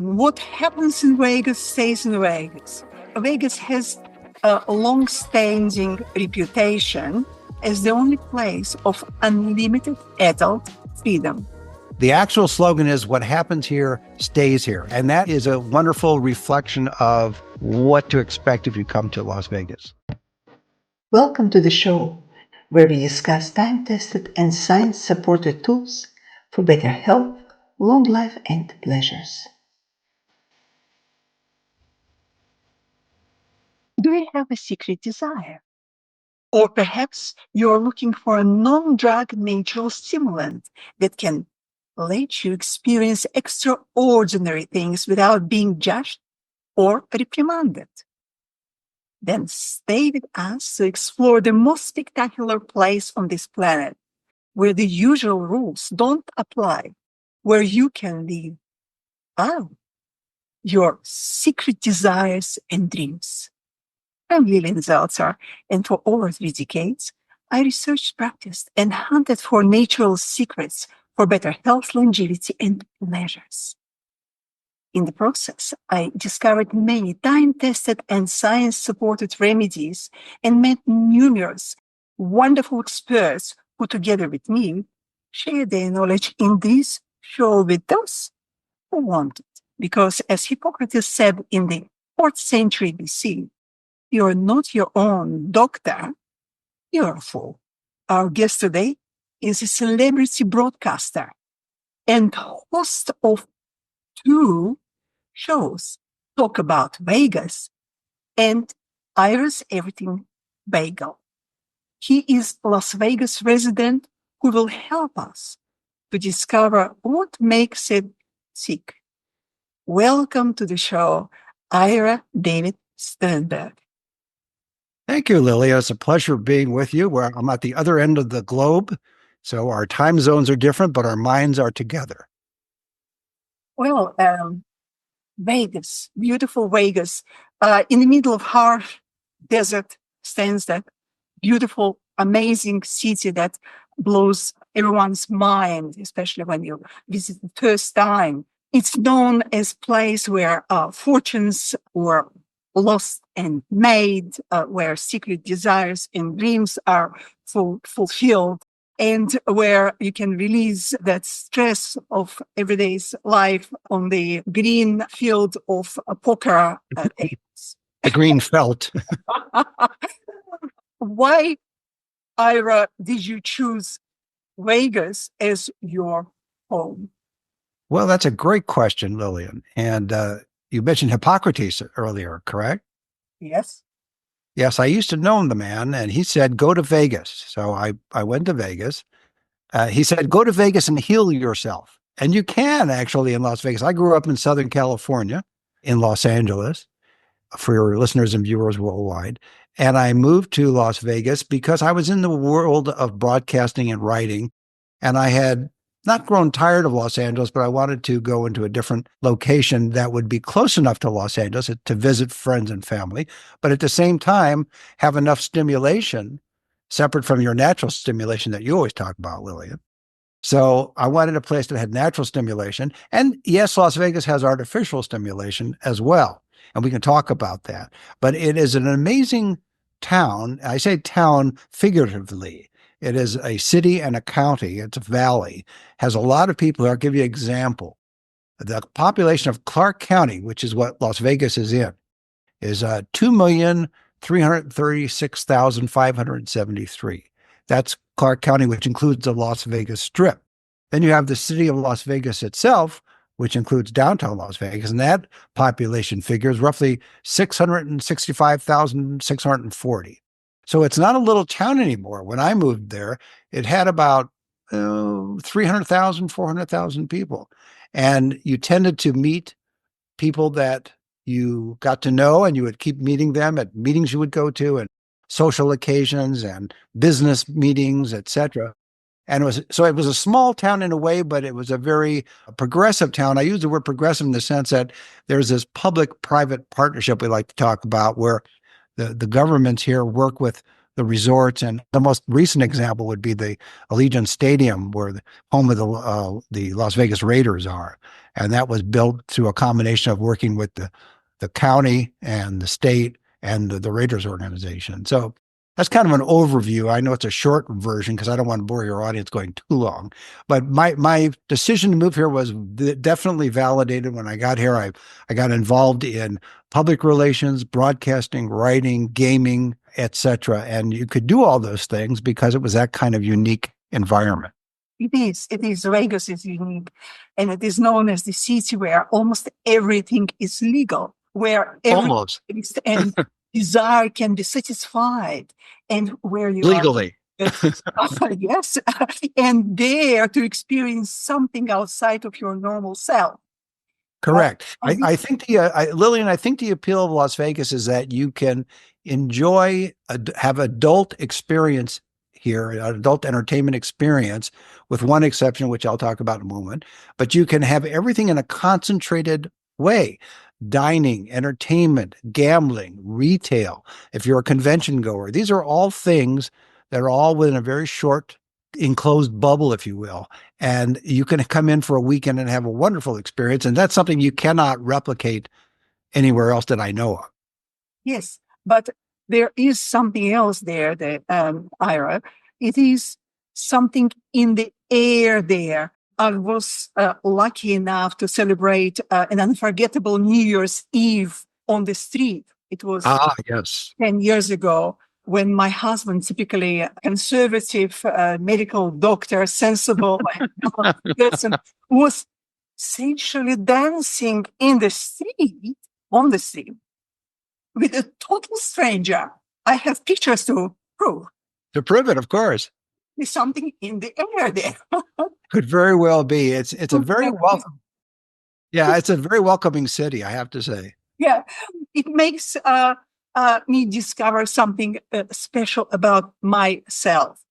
What happens in Vegas stays in Vegas. Vegas has a long-standing reputation as the only place of unlimited adult freedom. The actual slogan is what happens here stays here. And that is a wonderful reflection of what to expect if you come to Las Vegas. Welcome to the show, where we discuss time-tested and science-supported tools for better health, long life, and pleasures. Do you have a secret desire? Or perhaps you're looking for a non-drug natural stimulant that can let you experience extraordinary things without being judged or reprimanded. Then stay with us to explore the most spectacular place on this planet, where the usual rules don't apply, where you can live out your secret desires and dreams. I'm Lilian Zeltzer, and for over 3 decades, I researched, practiced, and hunted for natural secrets for better health, longevity, and pleasures. In the process, I discovered many time-tested and science-supported remedies and met numerous wonderful experts who, together with me, share their knowledge in this show with those who want it. Because as Hippocrates said in the 4th century BC, you're not your own doctor, you're a fool. Our guest today is a celebrity broadcaster and host of 2 shows, Talk About Vegas and Ira's Everything Bagel. He is a Las Vegas resident who will help us to discover what makes it tick. Welcome to the show, Ira David Sternberg. Thank you, Lilia. It's a pleasure being with you. I'm at the other end of the globe, so our time zones are different, but our minds are together. Well, Vegas, beautiful Vegas. In the middle of harsh desert stands that beautiful, amazing city that blows everyone's mind, especially when you visit the first time. It's known as a place where fortunes were lost and made, where secret desires and dreams are fulfilled, and where you can release that stress of everyday's life on the green field of poker tables. The green felt. Why, Ira, did you choose Vegas as your home? Well, that's a great question, Lillian. And you mentioned Hippocrates earlier, correct? Yes. Yes, I used to know the man, and he said, go to Vegas. So I went to Vegas. He said, go to Vegas and heal yourself. And you can actually in Las Vegas. I grew up in Southern California, in Los Angeles, for your listeners and viewers worldwide. And I moved to Las Vegas because I was in the world of broadcasting and writing. And I had not grown tired of Los Angeles, but I wanted to go into a different location that would be close enough to Los Angeles to visit friends and family, but at the same time, have enough stimulation separate from your natural stimulation that you always talk about, Lillian. So I wanted a place that had natural stimulation. And yes, Las Vegas has artificial stimulation as well. And we can talk about that. But it is an amazing town. I say town figuratively. It is a city and a county. It's a valley. Has a lot of people. I'll give you an example. The population of Clark County, which is what Las Vegas is in, is 2,336,573. That's Clark County, which includes the Las Vegas Strip. Then you have the city of Las Vegas itself, which includes downtown Las Vegas, and that population figure is roughly 665,640. So it's not a little town anymore. When I moved there, it had about 300,000, 400,000 people. And you tended to meet people that you got to know, and you would keep meeting them at meetings you would go to and social occasions and business meetings, etc. And it was a small town in a way, but it was a very progressive town. I use the word progressive in the sense that there's this public-private partnership we like to talk about where the governments here work with the resorts. And the most recent example would be the Allegiant Stadium, where the home of the Las Vegas Raiders are. And that was built through a combination of working with the county and the state and the Raiders organization. So that's kind of an overview. I know it's a short version because I don't want to bore your audience going too long. But my decision to move here was definitely validated when I got here. I got involved in public relations, broadcasting, writing, gaming, etc. And you could do all those things because it was that kind of unique environment. It is. It is. Vegas is unique. And it is known as the city where almost everything is legal, where Almost. and desire can be satisfied, and where you legally. Yes, and dare to experience something outside of your normal self. Correct. I think Lillian, I think the appeal of Las Vegas is that you can enjoy, have adult experience here, an adult entertainment experience, with one exception, which I'll talk about in a moment. But you can have everything in a concentrated way: dining, entertainment, gambling, retail. If you're a convention goer, these are all things that are all within a very short enclosed bubble, if you will. And you can come in for a weekend and have a wonderful experience. And that's something you cannot replicate anywhere else that I know of. Yes, but there is something else there, Ira. It is something in the air there. I was lucky enough to celebrate an unforgettable New Year's Eve on the street. It was yes. 10 years ago, when my husband, typically a conservative medical doctor, sensible person, was essentially dancing in the street, on the street, with a total stranger. I have pictures to prove. To prove it, of course. There's something in the air there. Could very well be. It's a very welcome. Yeah, it's a very welcoming city, I have to say. Yeah, it makes me discover something special about myself.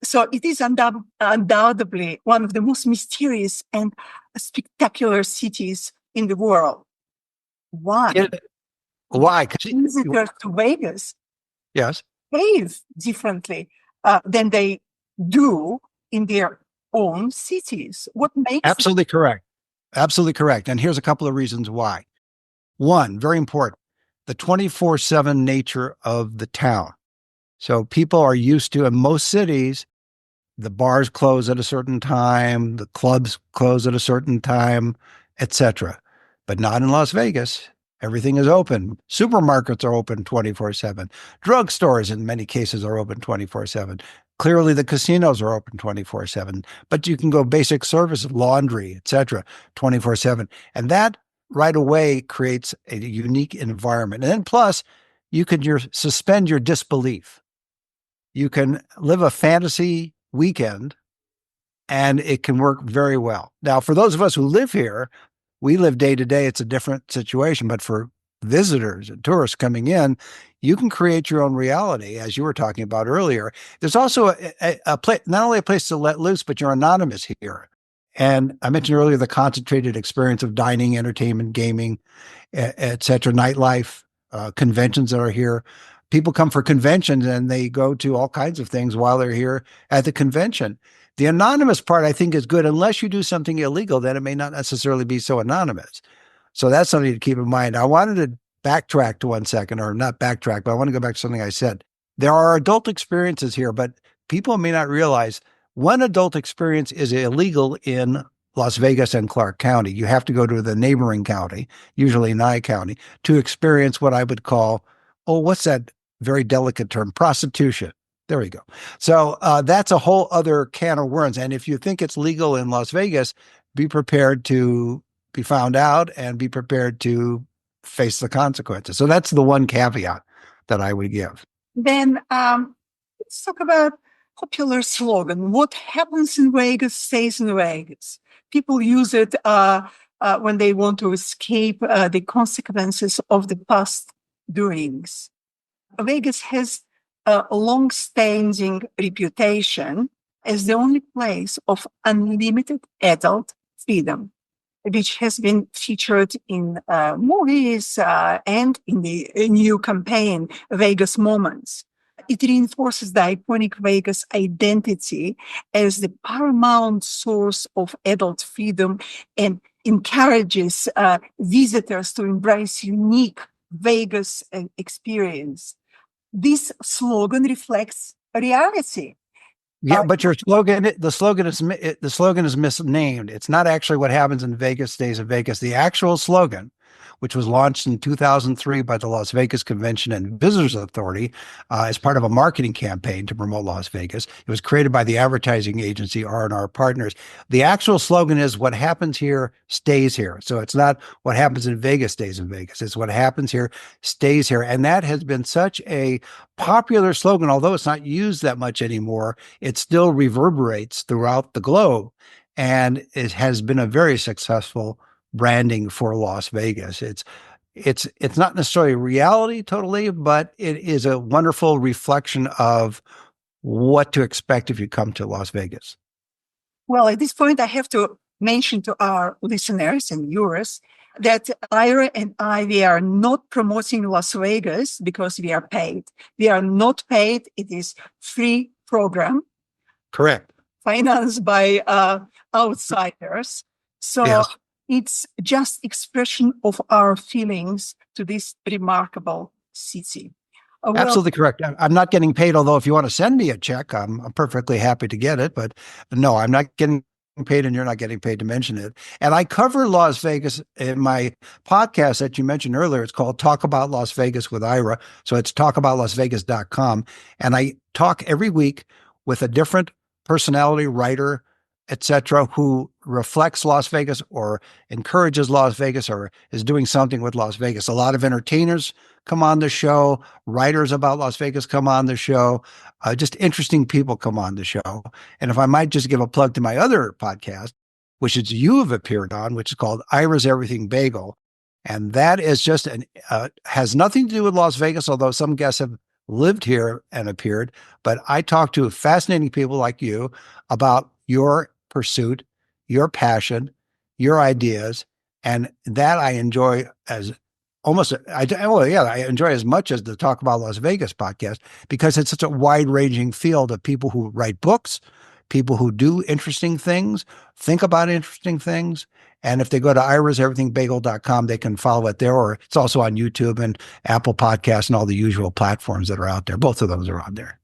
So it is undoubtedly one of the most mysterious and spectacular cities in the world. Why? Why? Visitors to Vegas, yes, behave differently than they do in their own cities. What makes absolutely correct. Absolutely correct. And here's a couple of reasons why. One, very important, the 24/7 nature of the town. So people are used to, in most cities, the bars close at a certain time, the clubs close at a certain time, etc. But not in Las Vegas. Everything is open. Supermarkets are open 24/7. Drugstores, in many cases, are open 24/7. Clearly, the casinos are open 24/7. But you can go basic service, laundry, etc., 24/7. And that right away creates a unique environment. And then plus, you can suspend your disbelief. You can live a fantasy weekend, and it can work very well. Now, for those of us who live here, we live day to day. It's a different situation. But for visitors and tourists coming in, you can create your own reality, as you were talking about earlier. There's also a place, not only a place to let loose, but you're anonymous here. And I mentioned earlier the concentrated experience of dining, entertainment, gaming, etc., nightlife, conventions that are here. People come for conventions and they go to all kinds of things while they're here at the convention. The anonymous part, I think, is good. Unless you do something illegal, then it may not necessarily be so anonymous. So that's something to keep in mind. I wanted to backtrack to 1 second, or not backtrack, but I want to go back to something I said. There are adult experiences here, but people may not realize one adult experience is illegal in Las Vegas and Clark County. You have to go to the neighboring county, usually Nye County, to experience what I would call, what's that very delicate term? Prostitution. There we go. So that's a whole other can of worms. And if you think it's legal in Las Vegas, be prepared to be found out and be prepared to face the consequences. So that's the one caveat that I would give. Then let's talk about popular slogan. What happens in Vegas stays in Vegas. People use it when they want to escape the consequences of the past doings. Vegas has a long-standing reputation as the only place of unlimited adult freedom, which has been featured in movies and in the new campaign, Vegas Moments. It reinforces the iconic Vegas identity as the paramount source of adult freedom and encourages visitors to embrace unique Vegas experience. This slogan reflects reality. Yeah, but your slogan, the slogan is misnamed. It's not actually what happens in Vegas stays in Vegas. The actual slogan, which was launched in 2003 by the Las Vegas Convention and Visitors Authority as part of a marketing campaign to promote Las Vegas. It was created by the advertising agency R&R Partners. The actual slogan is "What happens here stays here." So it's not what happens in Vegas stays in Vegas. It's what happens here stays here, and that has been such a popular slogan, although it's not used that much anymore. It still reverberates throughout the globe, and it has been a very successful branding for Las Vegas. It's not necessarily reality totally, but it is a wonderful reflection of what to expect if you come to Las Vegas. Well, at this point, I have to mention to our listeners and viewers that Ira and I, we are not promoting Las Vegas because we are paid. We are not paid. It is free program. Correct. Financed by outsiders. So Yes. it's just expression of our feelings to this remarkable city. Absolutely correct. I'm not getting paid, although if you want to send me a check, I'm perfectly happy to get it. But no, I'm not getting paid and you're not getting paid to mention it. And I cover Las Vegas in my podcast that you mentioned earlier. It's called Talk About Las Vegas with Ira. So it's talkaboutlasvegas.com. And I talk every week with a different personality, writer, etc., who reflects Las Vegas or encourages Las Vegas or is doing something with Las Vegas. A lot of entertainers come on the show, writers about Las Vegas come on the show, just interesting people come on the show. And if I might just give a plug to my other podcast, which is you have appeared on, which is called Ira's Everything Bagel. And that is just has nothing to do with Las Vegas, although some guests have lived here and appeared. But I talk to fascinating people like you about your pursuit, your passion, your ideas, and that I enjoy as I enjoy as much as the Talk About Las Vegas podcast because it's such a wide-ranging field of people who write books, people who do interesting things, think about interesting things. And if they go to iraseverythingbagel.com, they can follow it there, or it's also on YouTube and Apple Podcasts and all the usual platforms that are out there. Both of those are on there.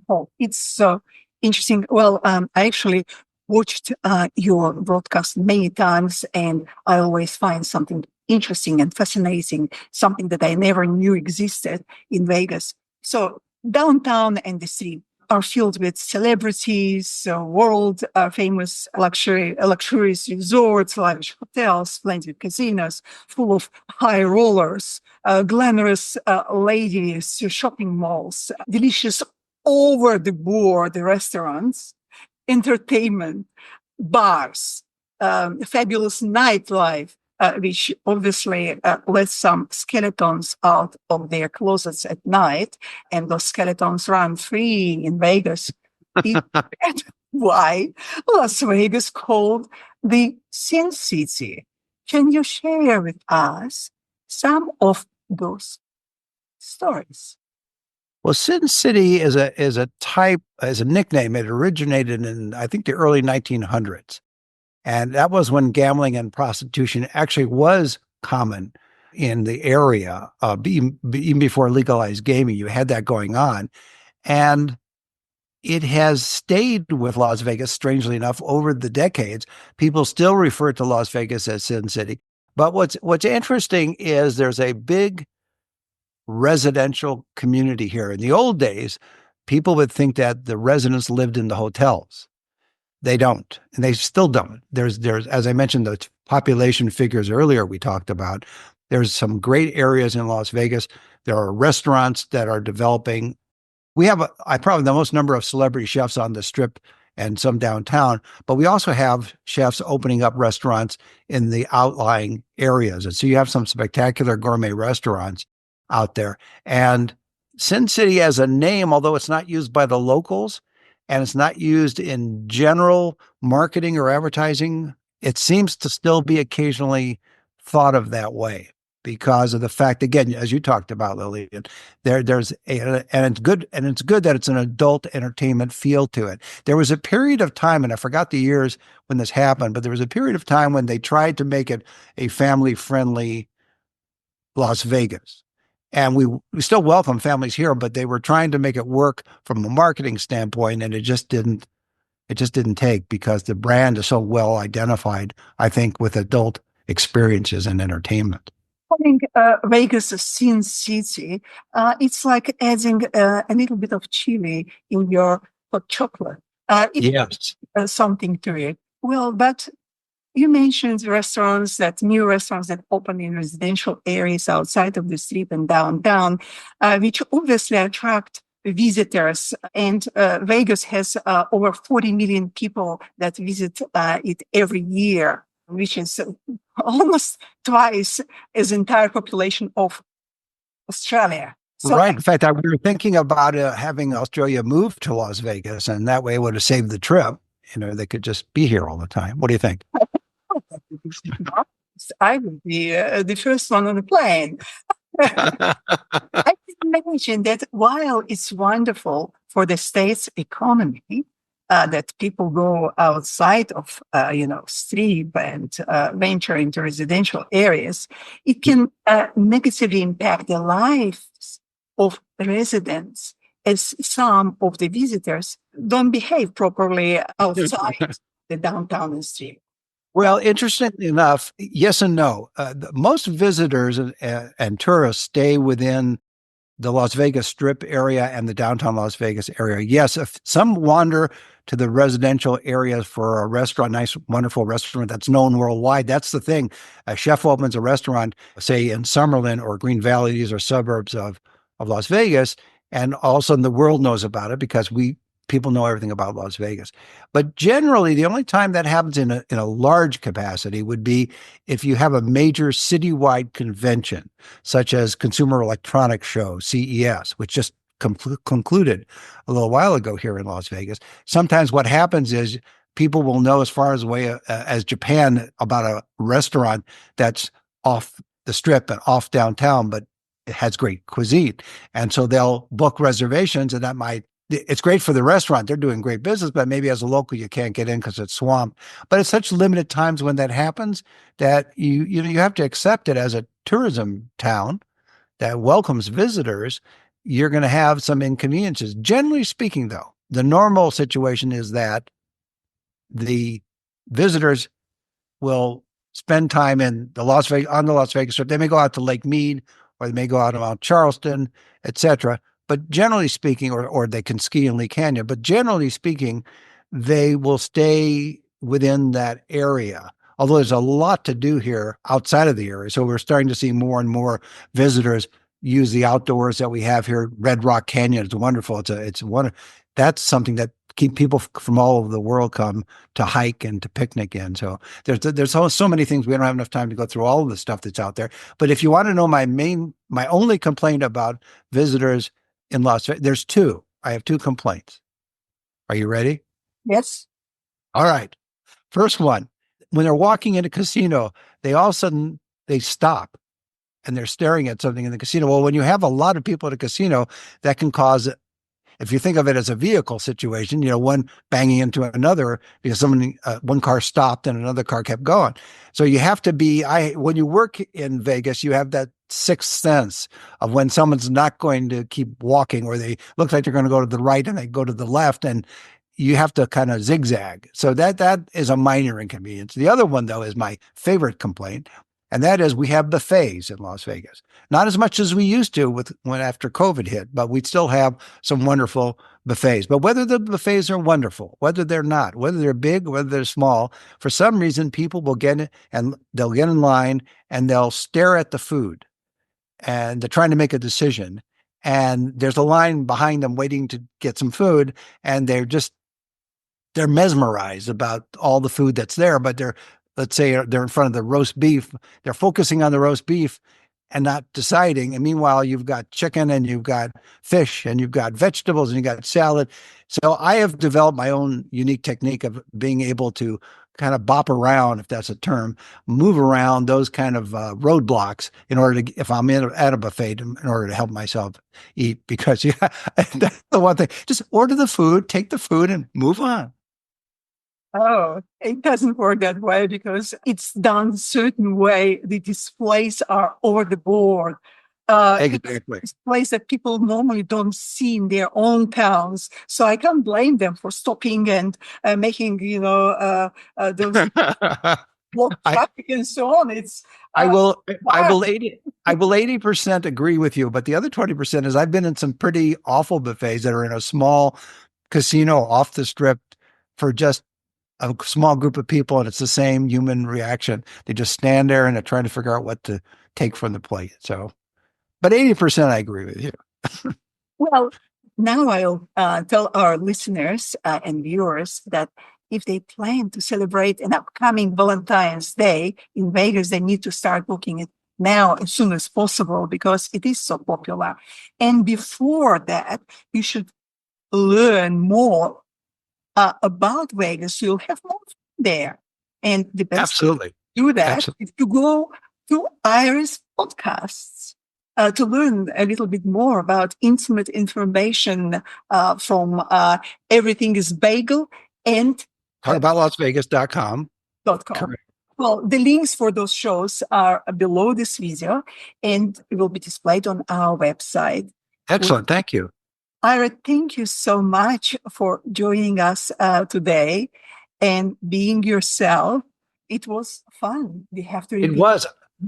Oh, it's so interesting. Well, I actually watched your broadcast many times, and I always find something interesting and fascinating, something that I never knew existed in Vegas. So downtown and the city are filled with celebrities, world famous luxurious resorts, lavish hotels, splendid casinos, full of high rollers, glamorous ladies, shopping malls, delicious over the board restaurants, entertainment, bars, fabulous nightlife, which obviously lets some skeletons out of their closets at night, and those skeletons run free in Vegas. That's why Las Vegas called the Sin City. Can you share with us some of those stories? Well, Sin City is a nickname. It originated in, I think, the early 1900s. And that was when gambling and prostitution actually was common in the area, even before legalized gaming. You had that going on. And it has stayed with Las Vegas, strangely enough, over the decades. People still refer to Las Vegas as Sin City. But what's interesting is there's a big residential community here. In the old days, people would think that the residents lived in the hotels. They don't, and they still don't. There's, as I mentioned, the population figures earlier we talked about. There's some great areas in Las Vegas. There are restaurants that are developing. We have, probably the most number of celebrity chefs on the Strip and some downtown, but we also have chefs opening up restaurants in the outlying areas. And so you have some spectacular gourmet restaurants out there. And Sin City as a name, although it's not used by the locals and it's not used in general marketing or advertising, it seems to still be occasionally thought of that way. because of the fact, again, as you talked about, Lillian, and it's good that it's an adult entertainment feel to it. There was a period of time, and I forgot the years when this happened, but there was a period of time when they tried to make it a family-friendly Las Vegas. And we still welcome families here, but they were trying to make it work from a marketing standpoint, and it just didn't take because the brand is so well identified, I think, with adult experiences and entertainment. Calling Vegas a sin city, it's like adding a little bit of chili in your hot chocolate. It Yes. something to it. Well, but you mentioned new restaurants that open in residential areas outside of the strip and downtown, which obviously attract visitors. And Vegas has over 40 million people that visit it every year, which is almost twice as entire population of Australia. So Right. In fact, we were thinking about having Australia move to Las Vegas, and that way it would have saved the trip. They could just be here all the time. What do you think? I would be the first one on the plane. I can imagine that while it's wonderful for the state's economy, that people go outside of, strip and venture into residential areas, it can negatively impact the lives of residents as some of the visitors don't behave properly outside the downtown and strip. Well, interestingly enough, yes and no. Most visitors and tourists stay within the Las Vegas Strip area and the downtown Las Vegas area. Yes, if some wander to the residential areas for a restaurant, nice, wonderful restaurant that's known worldwide. That's the thing. A chef opens a restaurant, say in Summerlin or Green Valley, these are suburbs of Las Vegas, and all of a sudden the world knows about it because people know everything about Las Vegas. But generally, the only time that happens in a large capacity would be if you have a major citywide convention, such as Consumer Electronics Show, CES, which just concluded a little while ago here in Las Vegas. Sometimes what happens is people will know as far away as Japan about a restaurant that's off the strip and off downtown, but it has great cuisine. And so they'll book reservations, and it's great for the restaurant. They're doing great business, but maybe as a local, you can't get in because it's swamped. But it's such limited times when that happens that you have to accept it as a tourism town that welcomes visitors. You're going to have some inconveniences. Generally speaking, though, the normal situation is that the visitors will spend time on the Las Vegas Strip. They may go out to Lake Mead, or they may go out to Mount Charleston, etc. But generally speaking, or they can ski in Lee Canyon, but generally speaking, they will stay within that area. Although there's a lot to do here outside of the area. So we're starting to see more and more visitors use the outdoors that we have here. Red Rock Canyon is wonderful. That's something that keep people from all over the world come to hike and to picnic in. So there's so many things. We don't have enough time to go through all of the stuff that's out there. But if you want to know my only complaint about visitors in Las Vegas, there's two. I have two complaints. Are you ready? Yes. All right. First one, when they're walking in a casino, they all of a sudden they stop and they're staring at something in the casino. Well, when you have a lot of people at a casino, that can cause, if you think of it as a vehicle situation, one banging into another because one car stopped and another car kept going. So you have to when you work in Vegas, you have that sixth sense of when someone's not going to keep walking, or they look like they're going to go to the right and they go to the left, and you have to kind of zigzag. So that is a minor inconvenience. The other one, though, is my favorite complaint. And that is we have buffets in Las Vegas. Not as much as we used to when after COVID hit, but we still have some wonderful buffets. But whether the buffets are wonderful, whether they're not, whether they're big, whether they're small, for some reason people will get in and they'll get in line and they'll stare at the food and they're trying to make a decision. And there's a line behind them waiting to get some food, and they're mesmerized about all the food that's there, but let's say they're in front of the roast beef. They're focusing on the roast beef and not deciding. And meanwhile, you've got chicken and you've got fish and you've got vegetables and you've got salad. So I have developed my own unique technique of being able to kind of bop around, if that's a term, move around those kind of roadblocks in order to, if I'm at a buffet, in order to help myself eat. Because yeah, that's the one thing. Just order the food, take the food, and move on. Oh, it doesn't work that way because it's done certain way. The displays are over the board. Exactly. Displays that people normally don't see in their own towns. So I can't blame them for stopping and making, those block I, traffic and so on. It's I will I wow. will 80% agree with you, but the other 20% is I've been in some pretty awful buffets that are in a small casino off the strip for just a small group of people, and it's the same human reaction. They just stand there and they're trying to figure out what to take from the plate. So, but 80% I agree with you. Well, now I'll tell our listeners and viewers that if they plan to celebrate an upcoming Valentine's Day in Vegas, they need to start booking it now as soon as possible because it is so popular. And before that, you should learn more about Vegas. You'll have more fun there. And the best Absolutely. do that Absolutely. is to go to Iris Podcasts to learn a little bit more about intimate information from Everything is Bagel and Talkaboutlasvegas.com. .com. Correct. Well, the links for those shows are below this video and it will be displayed on our website. Excellent. Thank you. Ira, thank you so much for joining us today and being yourself. It was fun. We have to It repeat. was.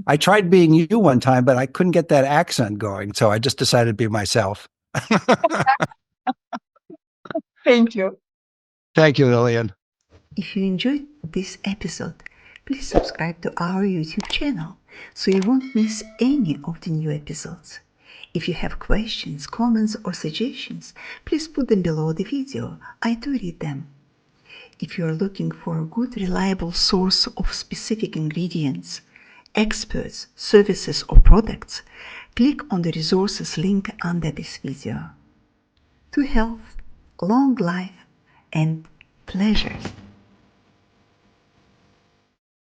I tried being you one time, but I couldn't get that accent going. So I just decided to be myself. Thank you. Thank you, Lillian. If you enjoyed this episode, please subscribe to our YouTube channel so you won't miss any of the new episodes. If you have questions, comments, or suggestions, please put them below the video. I do read them. If you are looking for a good, reliable source of specific ingredients, experts, services, or products, click on the resources link under this video. To health, long life, and pleasure.